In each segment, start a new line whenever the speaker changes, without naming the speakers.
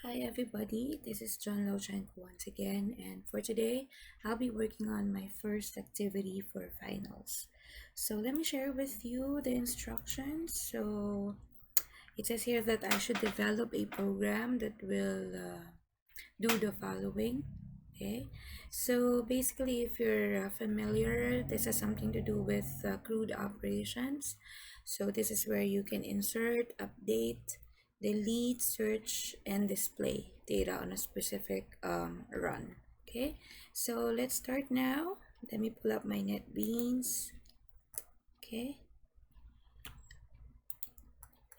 Hi everybody, this is John Lochenko once again, and for today I'll be working on my first activity for finals. So let me share with you the instructions. So it says here that I should develop a program that will do the following. Okay, so basically, if you're familiar, this has something to do with CRUD operations. So this is where you can insert, update, delete, search, and display data on a specific run. Okay, so let's start now. Let me pull up my NetBeans. Okay,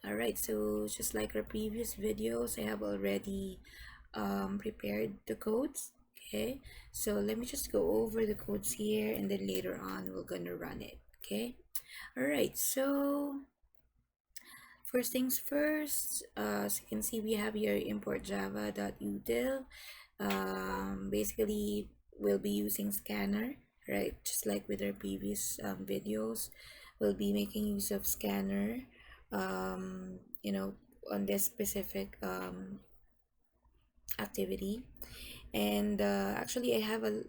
all right. So just like our previous videos, I have already prepared the codes. Okay, so let me just go over the codes here, and then later on we're gonna run it. Okay, all right. So first things first, as you can see, we have here import java.util. Basically, we'll be using scanner, right? Just like with our previous videos, we'll be making use of scanner. You know, on this specific activity. And actually I have a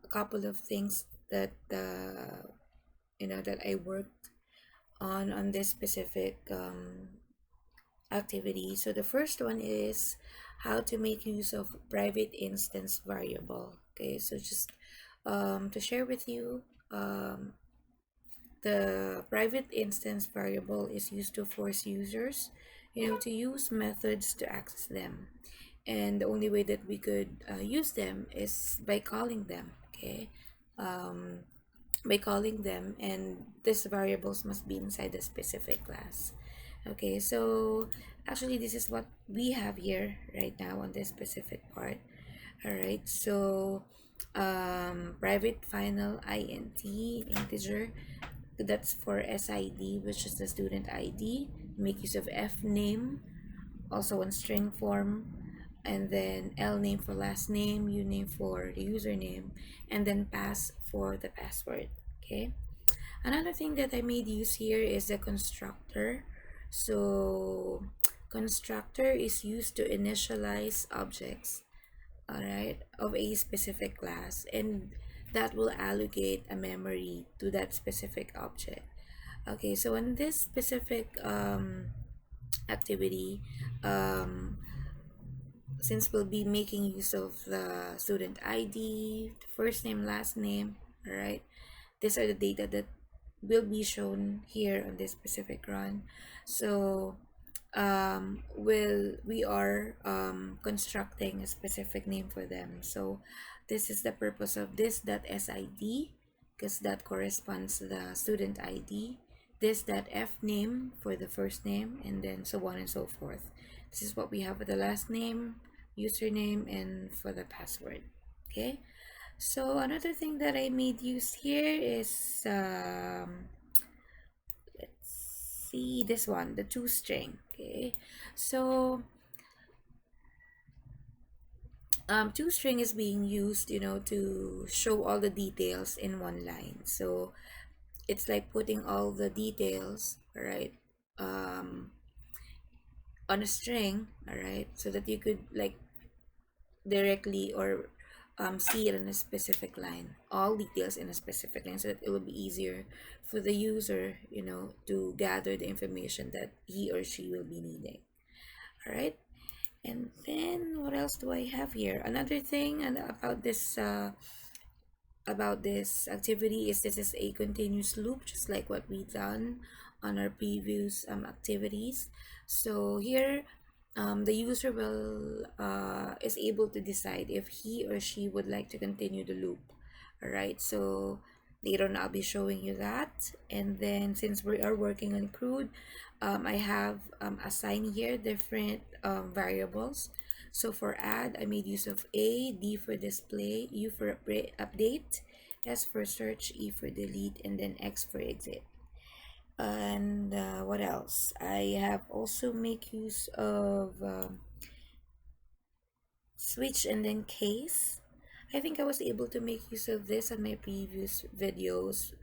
couple of things that that I worked on this specific activity. So the first one is how to make use of private instance variable. Okay, so just to share with you, the private instance variable is used to force users to use methods to access them, and the only way that we could use them is by calling them. Okay, um, by calling them, and these variables must be inside a specific class. Okay, so actually this is what we have here right now on this specific part. All right, so private final int integer, that's for sid, which is the student id. Make use of f name, also in string form, and then L name for last name, U name for the username, and then pass for the password. Okay, another thing that I made use here is the constructor. So constructor is used to initialize objects, all right, of a specific class, and that will allocate a memory to that specific object. Okay, so in this specific activity, um, since we'll be making use of the student ID, first name, last name, all right, these are the data that will be shown here on this specific run. So we are constructing a specific name for them. So this is the purpose of this .sid, because that corresponds to the student ID. This .f name for the first name, and then so on and so forth. This is what we have for the last name, username, and for the password. Okay, so another thing that I made use here is let's see, this one, the toString. Okay, so toString is being used, to show all the details in one line. So it's like putting all the details, right, um, on a string, all right, so that you could like directly or see it in a specific line, all details in a specific line, so that it will be easier for the user, to gather the information that he or she will be needing. All right, and then what else do I have here? Another thing and about this activity is this is a continuous loop, just like what we done on our previous activities. So here the user will is able to decide if he or she would like to continue the loop. All right, so later on I'll be showing you that. And then since we are working on CRUD, I have assigned here different variables. So for add, I made use of A, D for display, U for update, S for search, E for delete, and then X for exit. And what else? I have also make use of switch and then case. I think I was able to make use of this on my previous videos.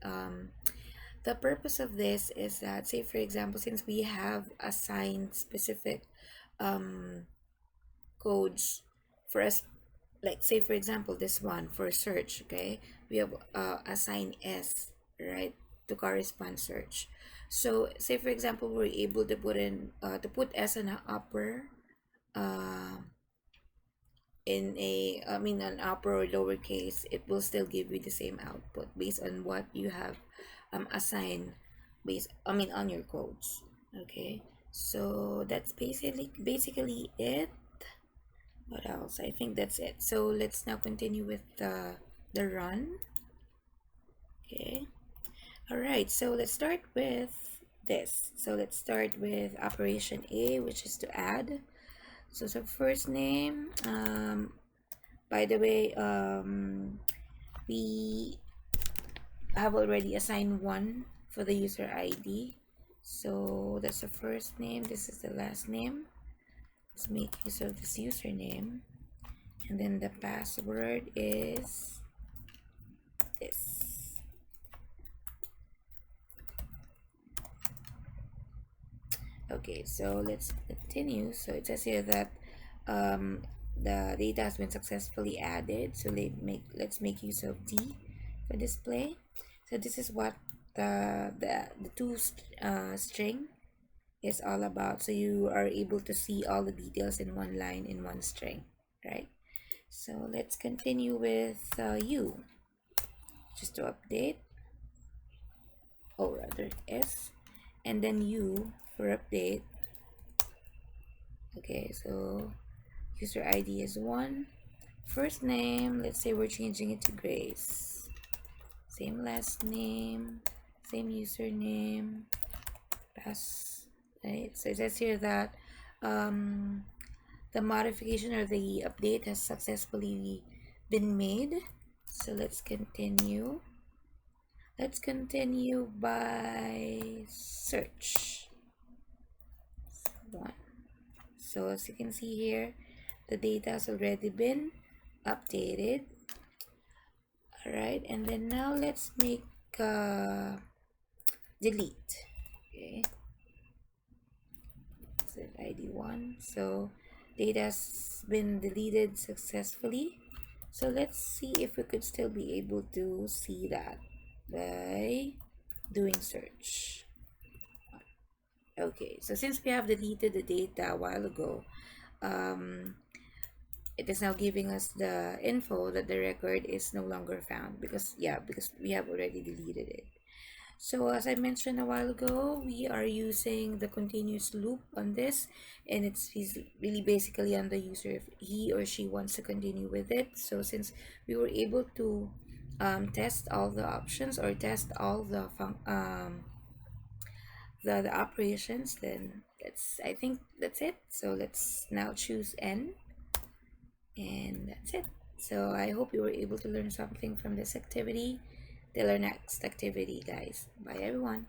The purpose of this is that, say for example, since we have assigned specific um, codes for us, like say for example this one for search. Okay, we have assign S, right, to correspond search. So say for example we're able to put in to put S in an upper uh, in a I mean an upper or lowercase, it will still give you the same output based on what you have assigned based on your codes. Okay, so that's basically it. What else? I think that's it. So let's now continue with the run. Okay. All right. So let's start with this. So let's start with operation A, which is to add. So first name. By the way, we have already assigned one for the user ID. So that's the first name. This is the last name. Let's make use of this username. And then the password is this. Okay, so let's continue. So it says here that the data has been successfully added. So let's make use of D for display. So this is what the string is all about. So you are able to see all the details in one line in one string, right? So let's continue with U, just to update, or rather S, and then U for update. Okay, so user ID is 1. First name, let's say we're changing it to Grace. Same last name, same username, pass, right? So it says here that the modification or the update has successfully been made. So let's continue. Let's continue by search. 1. So as you can see here, the data has already been updated. Alright, and then now let's make delete. Okay, so ID 1. So data has been deleted successfully. So let's see if we could still be able to see that by doing search. Okay, so since we have deleted the data a while ago, it is now giving us the info that the record is no longer found because we have already deleted it. So as I mentioned a while ago, we are using the continuous loop on this, and it's really basically on the user if he or she wants to continue with it. So since we were able to test all the options or test all the operations, then I think that's it. So let's now choose N, and that's it. So I hope you were able to learn something from this activity. Till our next activity, guys. Bye everyone.